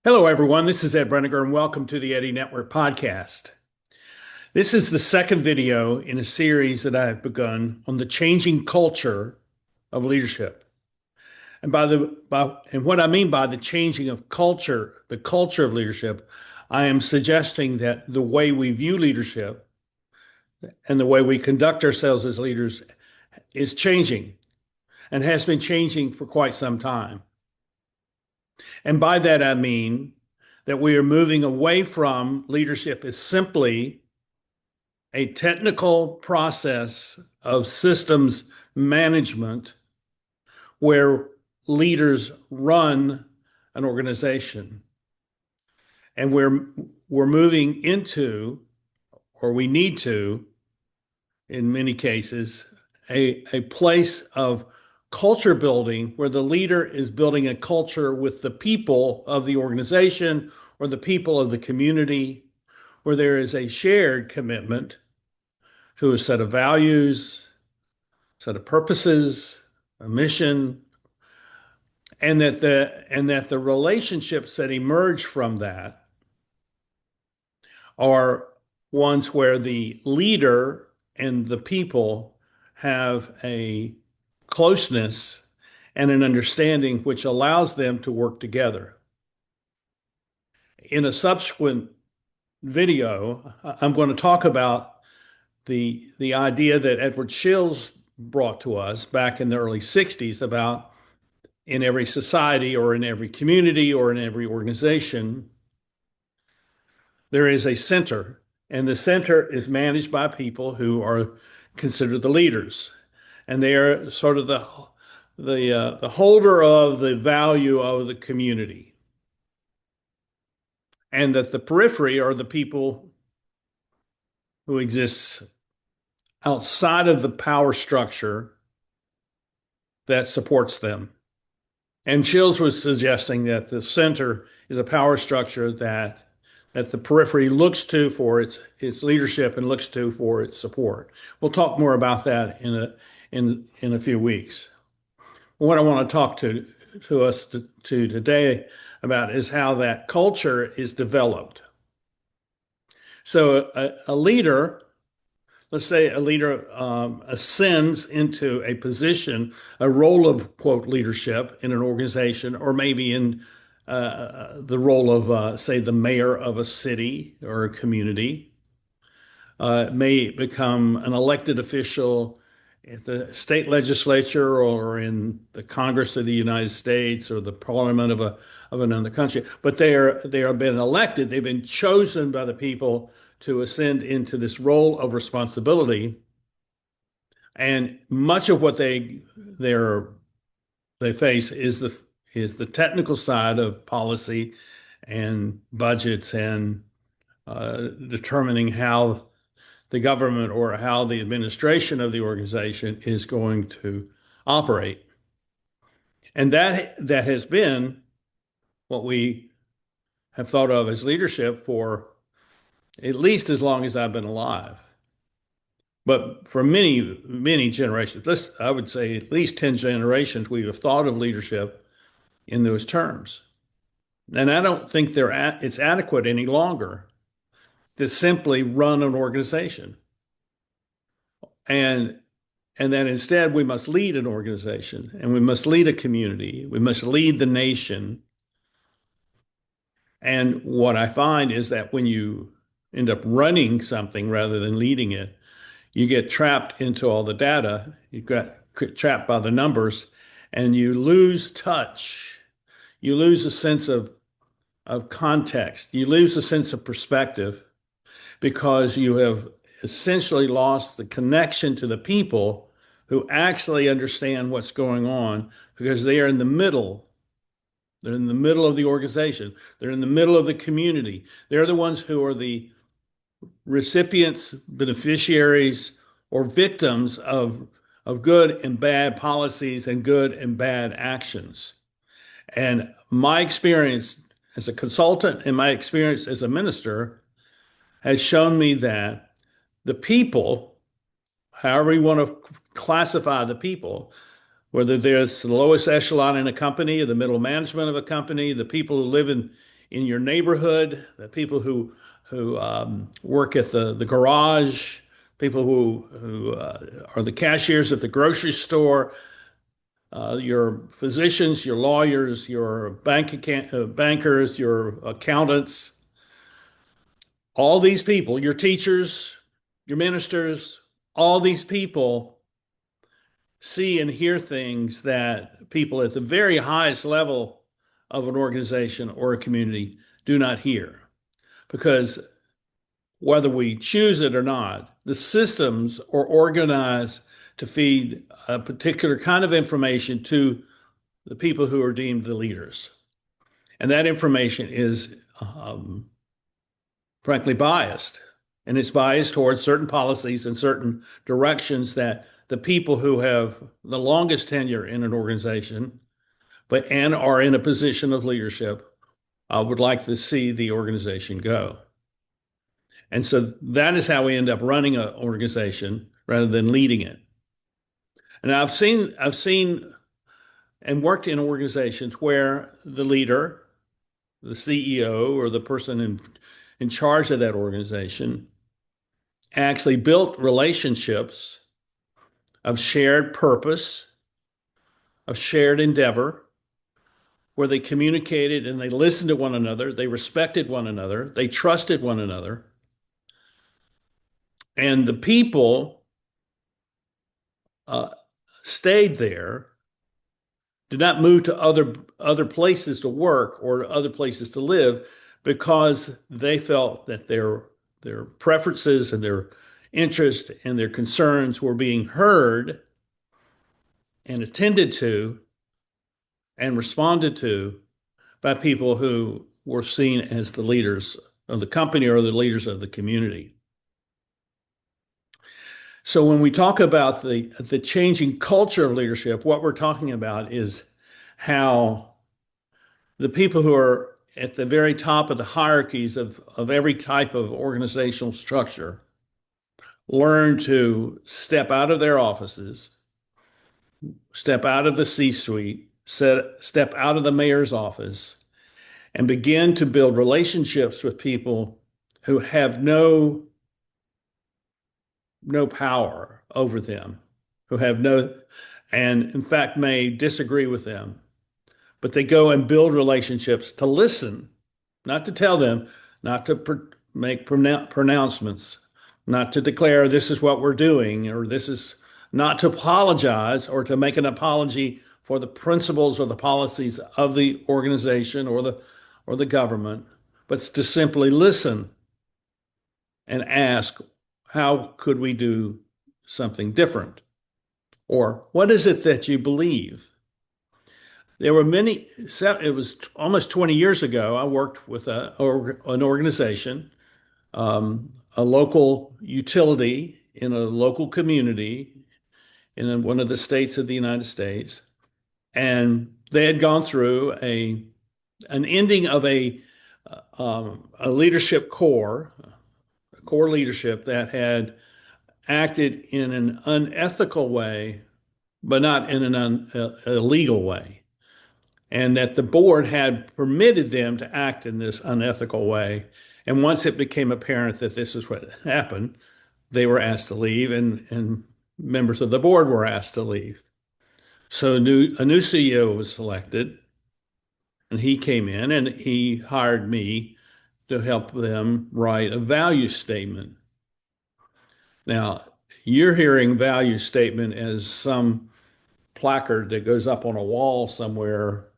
Hello, everyone. This is Ed Brenniger, and welcome to the Eddy Network podcast. This is the second video in a series that I've begun on the changing culture of leadership. And what I mean by the changing of culture, the culture of leadership, I am suggesting that the way we view leadership and the way we conduct ourselves as leaders is changing and has been changing for quite some time. And by that, I mean that we are moving away from leadership as simply a technical process of systems management where leaders run an organization. And we're moving into, or we need to, in many cases, a place of culture building where the leader is building a culture with the people of the organization or the people of the community, where there is a shared commitment to a set of values, set of purposes, a mission, and that the relationships that emerge from that are ones where the leader and the people have a closeness and an understanding which allows them to work together. In a subsequent video, I'm going to talk about the idea that Edward Shills brought to us back in the early 60s about in every society or in every community or in every organization, there is a center, and the center is managed by people who are considered the leaders, and they are sort of the holder of the value of the community, and that the periphery are the people who exist outside of the power structure that supports them. And Shills was suggesting that the center is a power structure that the periphery looks to for its leadership and looks to for its support. We'll talk more about that in a few weeks. What I want to talk to us to today about is how that culture is developed. So a leader, let's say a leader ascends into a position, a role of, quote, leadership in an organization, or maybe in the role of, say, the mayor of a city or a community, may become an elected official at the state legislature or in the Congress of the United States or the parliament of another country. But they have been elected, they've been chosen by the people to ascend into this role of responsibility. And much of what they face is the technical side of policy and budgets and determining how the government or how the administration of the organization is going to operate. And that has been what we have thought of as leadership for at least as long as I've been alive. But for many, many generations, I would say at least 10 generations, we have thought of leadership in those terms. And I don't think it's adequate any longer to simply run an organization. And that instead we must lead an organization and we must lead a community. We must lead the nation. And what I find is that when you end up running something rather than leading it, you get trapped into all the data, you get trapped by the numbers, and you lose touch. You lose a sense of context. You lose a sense of perspective because you have essentially lost the connection to the people who actually understand what's going on because they are in the middle. They're in the middle of the organization. They're in the middle of the community. They're the ones who are the recipients, beneficiaries, or victims of good and bad policies and good and bad actions. And my experience as a consultant and my experience as a minister has shown me that the people, however you want to classify the people, whether they're the lowest echelon in a company or the middle management of a company, the people who live in your neighborhood, the people who work at the garage, people who are the cashiers at the grocery store, your physicians, your lawyers, your bankers, your accountants, all these people, your teachers, your ministers, all these people see and hear things that people at the very highest level of an organization or a community do not hear. Because whether we choose it or not, the systems are organized to feed a particular kind of information to the people who are deemed the leaders. And that information is frankly biased. And it's biased towards certain policies and certain directions that the people who have the longest tenure in an organization and are in a position of leadership would like to see the organization go. And so that is how we end up running an organization rather than leading it. And I've seen and worked in organizations where the leader, the CEO, or the person in charge of that organization actually built relationships of shared purpose, of shared endeavor, where they communicated and they listened to one another, they respected one another, they trusted one another. And the people uh, stayed there, did not move to other places to work or other places to live because they felt that their preferences and their interests and their concerns were being heard and attended to and responded to by people who were seen as the leaders of the company or the leaders of the community. So when we talk about the changing culture of leadership, what we're talking about is how the people who are at the very top of the hierarchies of every type of organizational structure learn to step out of their offices, step out of the C-suite, step out of the mayor's office, and begin to build relationships with people who have no power over them, who have no, and in fact may disagree with them, but they go and build relationships to listen, not to tell them, not to make pronouncements, not to declare this is what we're doing, or this is not to apologize or to make an apology for the principles or the policies of the organization or the government, but to simply listen and ask, how could we do something different? Or what is it that you believe? There were many, it was almost 20 years ago, I worked with an organization, a local utility in a local community in one of the states of the United States. And they had gone through an ending of a leadership core, core leadership that had acted in an unethical way, but not in an illegal way. And that the board had permitted them to act in this unethical way. And once it became apparent that this is what happened, they were asked to leave, and members of the board were asked to leave. So a new CEO was selected, and he came in and he hired me to help them write a value statement. Now, you're hearing value statement as some placard that goes up on a wall somewhere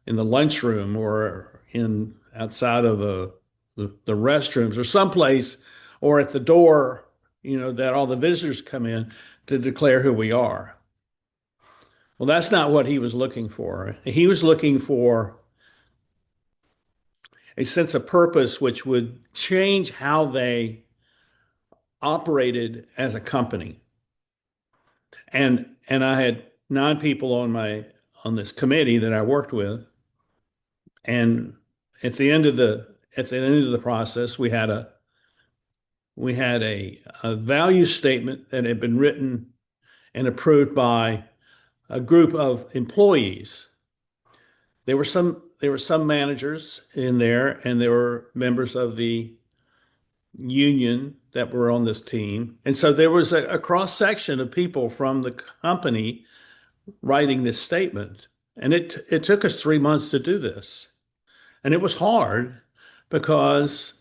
in the lunchroom or in outside of the restrooms or someplace or at the door, that all the visitors come in to declare who we are. Well, that's not what he was looking for. He was looking for a sense of purpose which would change how they operated as a company. And I had 9 people on this committee that I worked with. And at the end of the process, we had a value statement that had been written and approved by a group of employees. There were some there were some managers in there, and there were members of the union that were on this team. And so there was a cross section of people from the company writing this statement. And it took us 3 months to do this. And it was hard because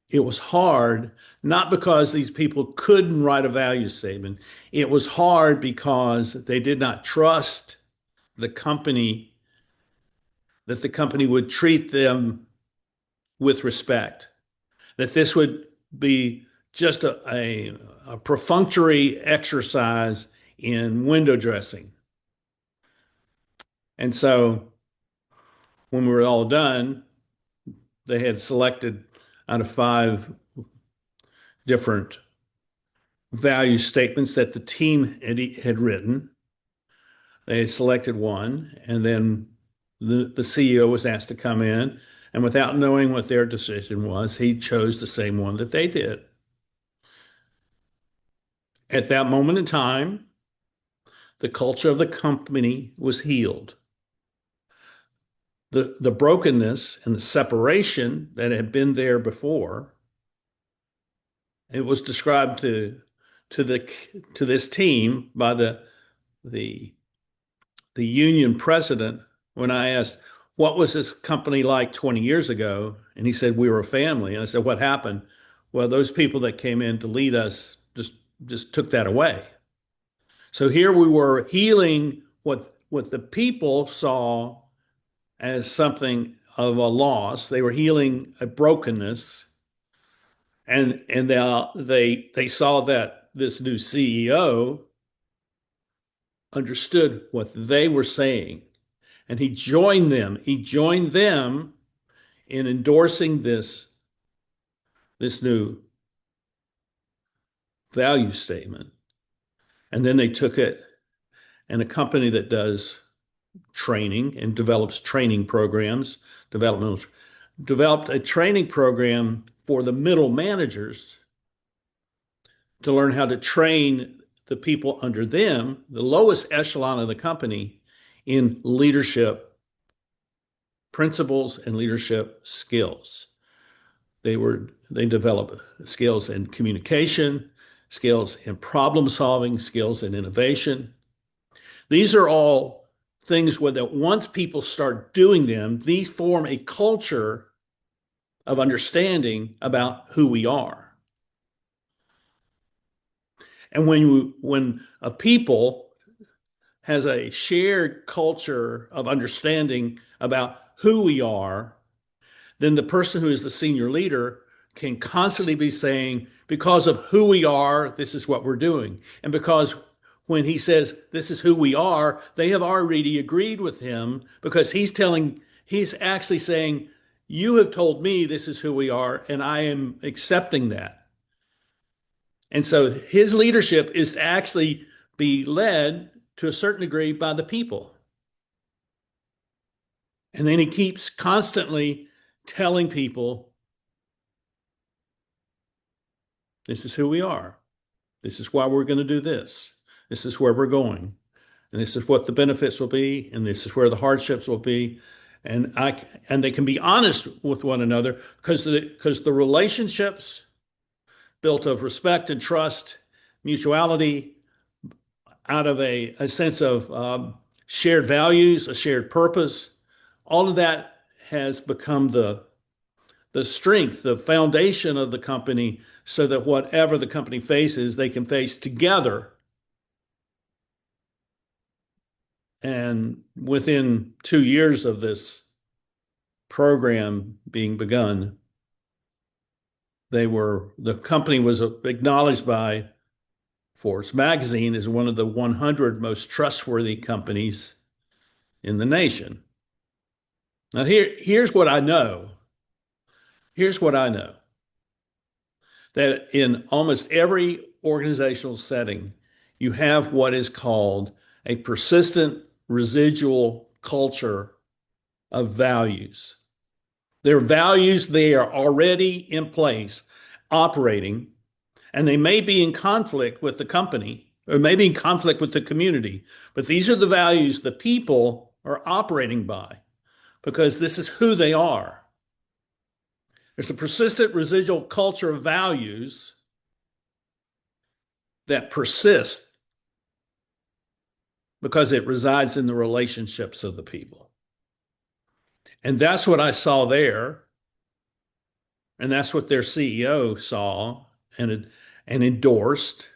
it was hard, not because these people couldn't write a value statement. It was hard because they did not trust the company, that the company would treat them with respect, that this would be just a perfunctory exercise in window dressing. And so when we were all done, they had selected out of 5 different value statements that the team had written. They had selected one, and then the CEO was asked to come in, and without knowing what their decision was, he chose the same one that they did. At that moment in time, the culture of the company was healed. The brokenness and the separation that had been there before, it was described to this team by the union president when I asked, what was this company like 20 years ago? And he said, we were a family. And I said, what happened? Well, those people that came in to lead us just took that away. So here we were healing what the people saw as something of a loss. They were healing a brokenness, and they saw that this new CEO understood what they were saying, and he joined them. He joined them in endorsing this new value statement. And then they took it, and a company that does training and develops training programs, developed a training program for the middle managers to learn how to train the people under them, the lowest echelon of the company, in leadership principles and leadership skills. They develop skills in communication, skills in problem solving, skills in innovation. These are all things where that once people start doing them, these form a culture of understanding about who we are. And when a people has a shared culture of understanding about who we are, then the person who is the senior leader can constantly be saying, because of who we are, this is what we're doing. And because when he says, this is who we are, they have already agreed with him, because he's actually saying, you have told me this is who we are, and I am accepting that. And so his leadership is to actually be led to a certain degree by the people. And then he keeps constantly telling people, this is who we are. This is why we're going to do this. This is where we're going. And this is what the benefits will be. And this is where the hardships will be. And they can be honest with one another, because the relationships built of respect and trust, mutuality, out of a sense of shared values, a shared purpose, all of that has become the strength, the foundation of the company, so that whatever the company faces, they can face together. And within 2 years of this program being begun, the company was acknowledged by Forbes magazine as one of the 100 most trustworthy companies in the nation. Now, here's what I know. Here's what I know. That in almost every organizational setting, you have what is called a persistent residual culture of values. Their values, they are already in place, operating, and they may be in conflict with the company, or maybe in conflict with the community, but these are the values the people are operating by. because this is who they are. There's a persistent residual culture of values that persist because it resides in the relationships of the people. And that's what I saw there. And that's what their CEO saw and endorsed.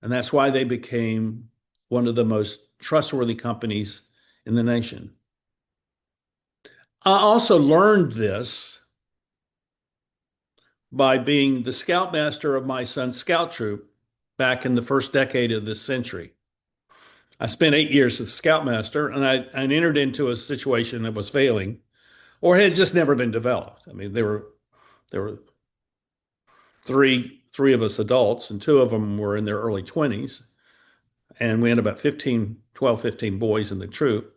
And that's why they became one of the most trustworthy companies in the nation. I also learned this by being the scoutmaster of my son's scout troop back in the first decade of this century. I spent 8 years as scoutmaster, and I entered into a situation that was failing or had just never been developed. I mean, there were three of us adults, and two of them were in their early 20s. And we had about 15 boys in the troop,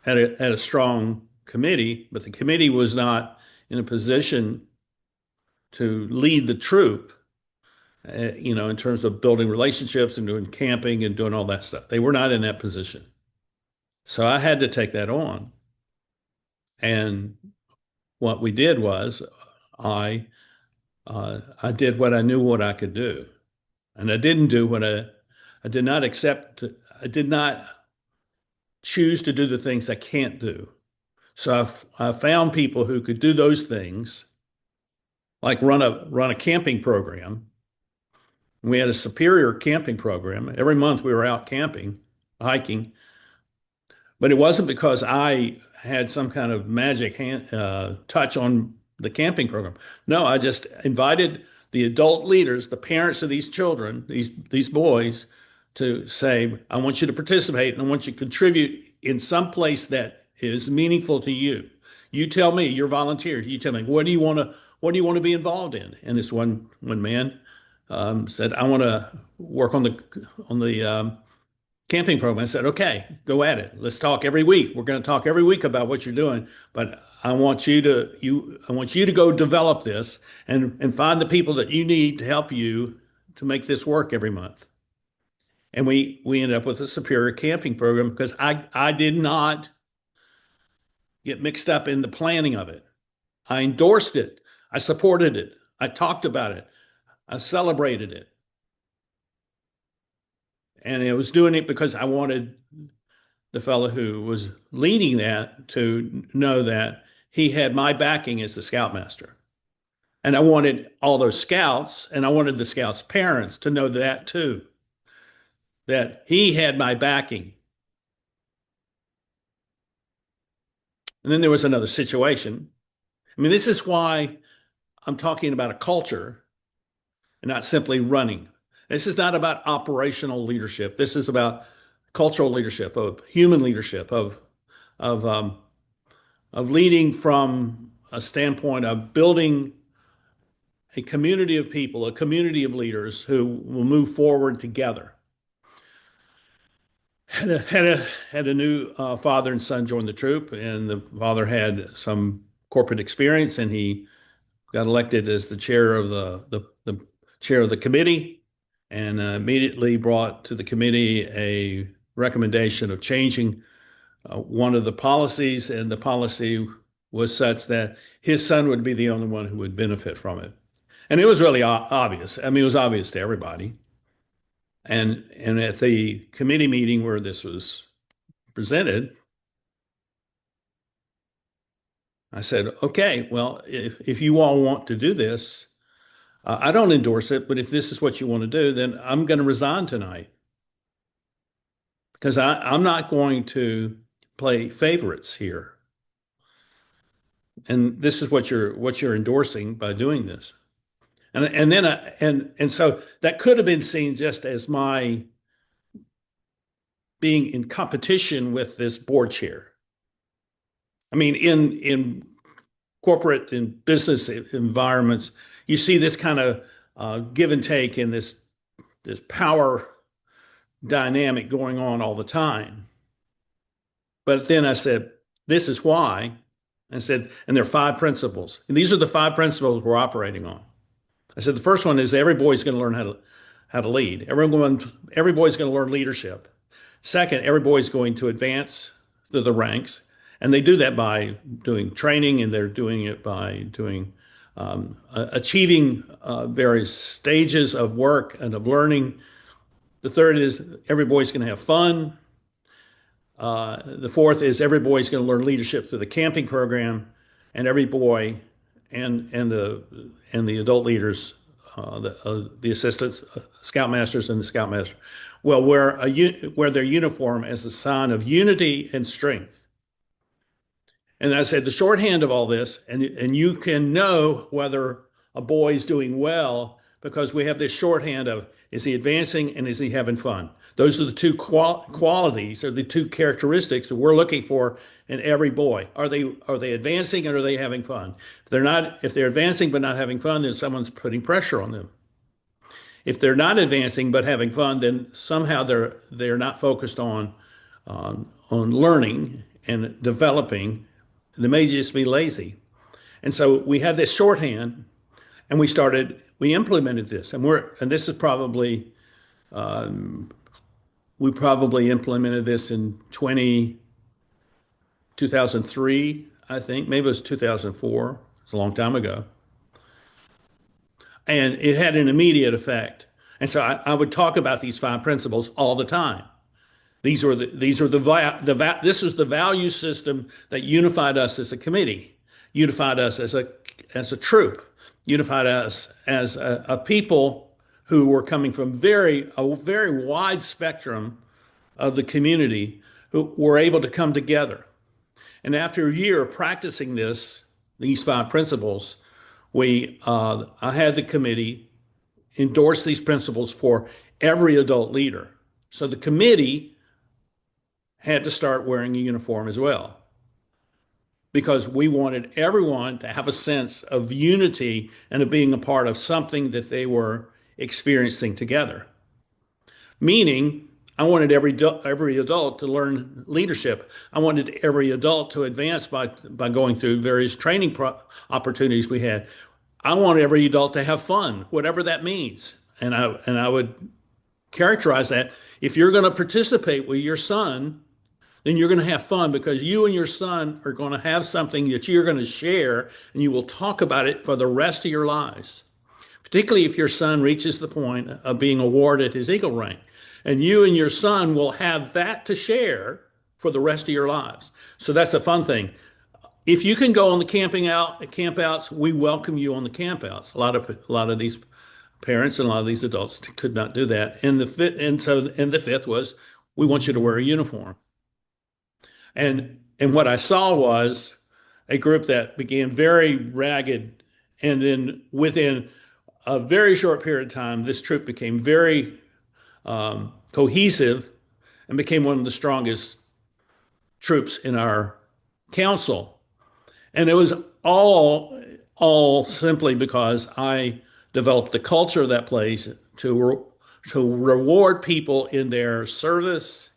had a strong committee, but the committee was not in a position to lead the troop, in terms of building relationships and doing camping and doing all that stuff. They were not in that position. So I had to take that on. And what we did was I did what I knew what I could do. And I didn't do what I did not accept, I did not choose to do the things I can't do. So I found people who could do those things, like run a camping program. We had a superior camping program. Every month we were out camping, hiking, but it wasn't because I had some kind of magic touch on the camping program. No, I just invited the adult leaders, the parents of these children, these boys, to say, I want you to participate and I want you to contribute in some place that is meaningful to you. You tell me, you're volunteers. You tell me, what do you want to be involved in? And this one man said, I want to work on the camping program. I said, okay, go at it. Let's talk every week. We're going to talk every week about what you're doing, but I want you to go develop this and find the people that you need to help you to make this work every month. And we ended up with a superior camping program because I did not get mixed up in the planning of it. I endorsed it. I supported it. I talked about it. I celebrated it. And I was doing it because I wanted the fellow who was leading that to know that he had my backing as the scoutmaster. And I wanted all those scouts, and I wanted the scouts' parents to know that too, that he had my backing. And then there was another situation. I mean, this is why I'm talking about a culture and not simply running. This is not about operational leadership. This is about cultural leadership, of human leadership, of um, of leading from a standpoint of building a community of people, a community of leaders who will move forward together. Had a new father and son join the troop, and the father had some corporate experience, and he got elected as the chair of the chair of the committee, and immediately brought to the committee a recommendation of changing one of the policies, and the policy was such that his son would be the only one who would benefit from it. And it was really obvious. I mean, it was obvious to everybody. And at the committee meeting where this was presented, I said, okay, well, if you all want to do this, I don't endorse it, but if this is what you want to do, then I'm going to resign tonight because I'm not going to play favorites here. And this is what you're endorsing by doing this. And then and so that could have been seen just as my being in competition with this board chair. I mean, in corporate and business environments, you see this kind of give and take in this power dynamic going on all the time. But then I said, this is why. I said, and there are 5 principles. And these are the 5 principles we're operating on. I said, the first one is every boy's going to learn how to lead. Every boy's going to learn leadership. Second, every boy's going to advance through the ranks. And they do that by doing training, and they're doing it by achieving various stages of work and of learning. The third is every boy's going to have fun. The fourth is every boy is going to learn leadership through the camping program, and every boy and the adult leaders, the assistants, scoutmasters, and the scoutmaster will wear their uniform as a sign of unity and strength. And I said the shorthand of all this, and you can know whether a boy is doing well because we have this shorthand of is he advancing and is he having fun? Those are the two qualities or the two characteristics that we're looking for in every boy. Are they advancing and are they having fun? If they're advancing but not having fun, then someone's putting pressure on them. If they're not advancing but having fun, then somehow they're not focused on learning and developing. They may just be lazy. And so we had this shorthand, and we implemented this, and this is probably we probably implemented this in 2003, I think. Maybe it was 2004. It's a long time ago. And it had an immediate effect. And so I would talk about these five principles all the time. These are this is the value system that unified us as a committee, unified us as a troop, unified us as a people who were coming from a very wide spectrum of the community who were able to come together. And after a year of practicing these five principles, I had the committee endorse these principles for every adult leader. So the committee had to start wearing a uniform as well, because we wanted everyone to have a sense of unity and of being a part of something that they were experiencing together. Meaning, I wanted every adult to learn leadership. I wanted every adult to advance by going through various training opportunities we had. I wanted every adult to have fun, whatever that means. And I would characterize that. If you're going to participate with your son, then you're going to have fun because you and your son are going to have something that you're going to share, and you will talk about it for the rest of your lives, particularly if your son reaches the point of being awarded his Eagle rank. And you and your son will have that to share for the rest of your lives. So that's a fun thing. If you can go on the campouts, we welcome you on the campouts. A lot of these parents and a lot of these adults could not do that. And the fifth was, we want you to wear a uniform. And what I saw was a group that began very ragged, and then within a very short period of time, this troop became very cohesive and became one of the strongest troops in our council. And it was all simply because I developed the culture of that place to reward people in their service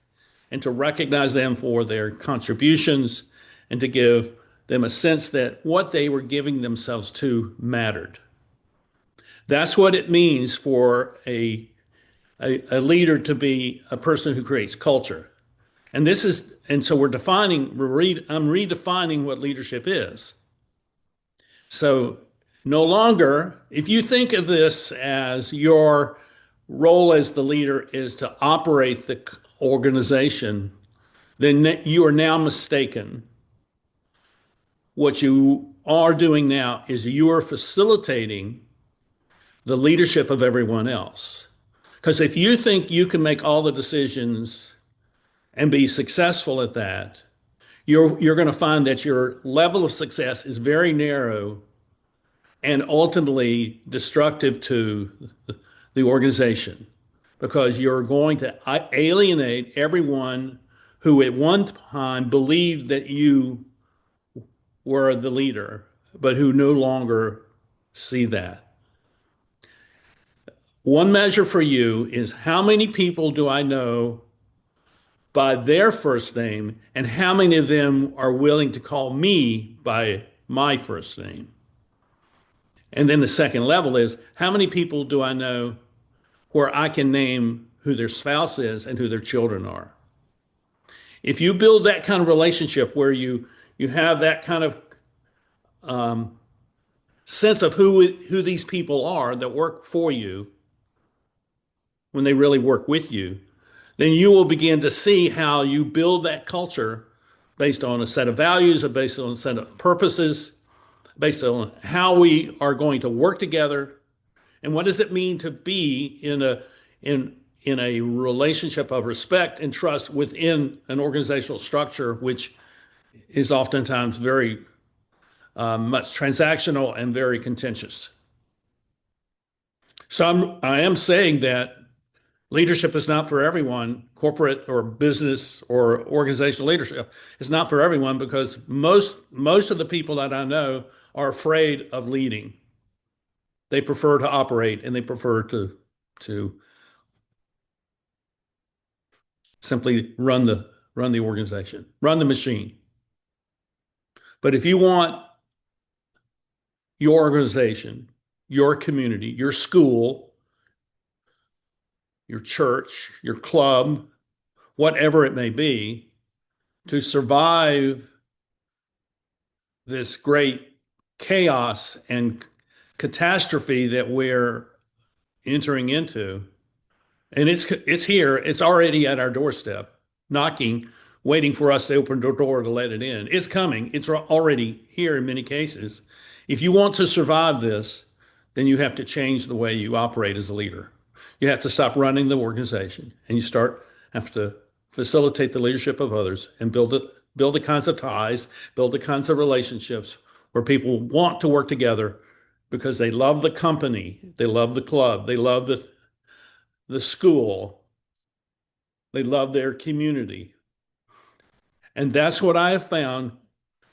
and to recognize them for their contributions and to give them a sense that what they were giving themselves to mattered. That's what it means for a leader to be a person who creates culture. And so I'm redefining what leadership is. So no longer, if you think of this as your role as the leader is to operate the organization, then you are now mistaken. What you are doing now is you are facilitating the leadership of everyone else. Because if you think you can make all the decisions and be successful at that, you're going to find that your level of success is very narrow and ultimately destructive to the organization, because you're going to alienate everyone who at one time believed that you were the leader, but who no longer see that. One measure for you is how many people do I know by their first name, and how many of them are willing to call me by my first name? And then the second level is how many people do I know where I can name who their spouse is and who their children are? If you build that kind of relationship where you have that kind of um, sense of who these people are that work for you when they really work with you, then you will begin to see how you build that culture based on a set of values, or based on a set of purposes, based on how we are going to work together, and what does it mean to be in a relationship of respect and trust within an organizational structure, which is oftentimes very much transactional and very contentious. So I am saying that leadership is not for everyone. Corporate or business or organizational leadership is not for everyone because most of the people that I know are afraid of leading. They prefer to operate and they prefer to simply run the organization, run the machine. But if you want your organization, your community, your school, your church, your club, whatever it may be, to survive this great chaos and catastrophe that we're entering into, and it's here, it's already at our doorstep, knocking, waiting for us to open the door to let it in. It's coming. It's already here in many cases. If you want to survive this, then you have to change the way you operate as a leader. You have to stop running the organization and you have to facilitate the leadership of others and build the kinds of ties, build the kinds of relationships where people want to work together because they love the company, they love the club, they love the school, they love their community. And that's what I have found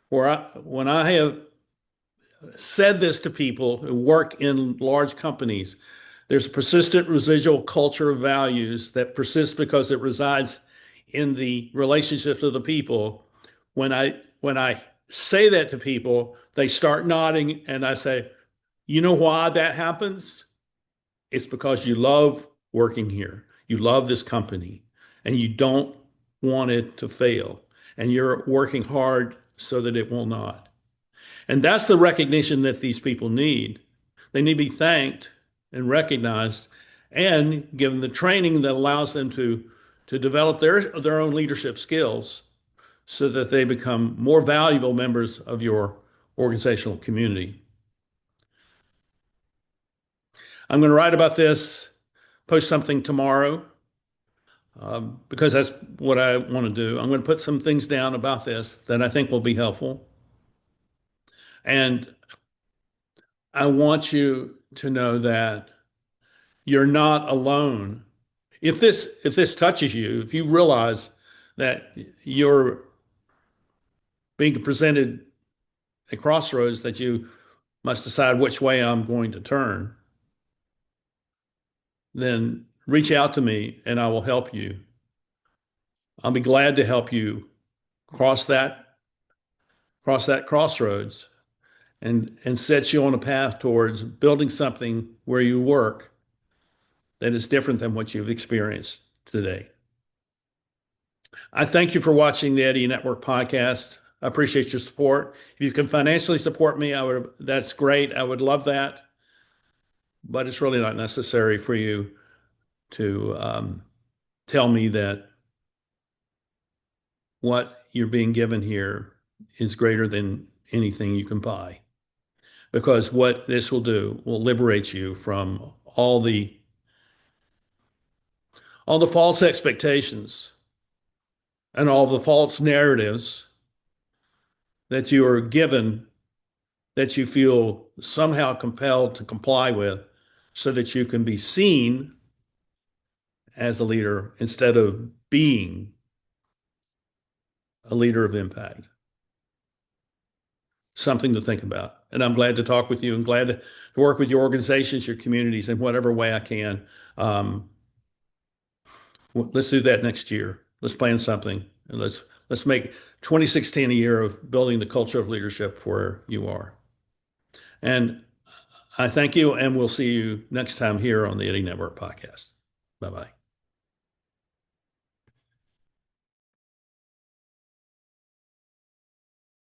when I have said this to people who work in large companies. There's a persistent residual culture of values that persists because it resides in the relationships of the people. When I say that to people, they start nodding, and I say, "You know why that happens? It's because you love working here. You love this company, and you don't want it to fail, and you're working hard so that it will not." And that's the recognition that these people need. They need to be thanked and recognized and given the training that allows them to develop their own leadership skills so that they become more valuable members of your organizational community. I'm going to write about this, post something tomorrow, because that's what I want to do. I'm going to put some things down about this that I think will be helpful. And I want you to know that you're not alone. If this touches you, if you realize that you're being presented a crossroads that you must decide which way I'm going to turn, then reach out to me and I will help you. I'll be glad to help you cross that crossroads and set you on a path towards building something where you work that is different than what you've experienced today. I thank you for watching the Eddy Network podcast. I appreciate your support. If you can financially support me, that's great. I would love that. But it's really not necessary for you to tell me that what you're being given here is greater than anything you can buy. Because what this will do will liberate you from all the false expectations and all the false narratives that you are given that you feel somehow compelled to comply with so that you can be seen as a leader instead of being a leader of impact. Something to think about. And I'm glad to talk with you and glad to work with your organizations, your communities in whatever way I can. Let's do that next year. Let's plan something and let's make 2016 a year of building the culture of leadership where you are. And I thank you, and we'll see you next time here on the Eddy Network podcast. Bye bye.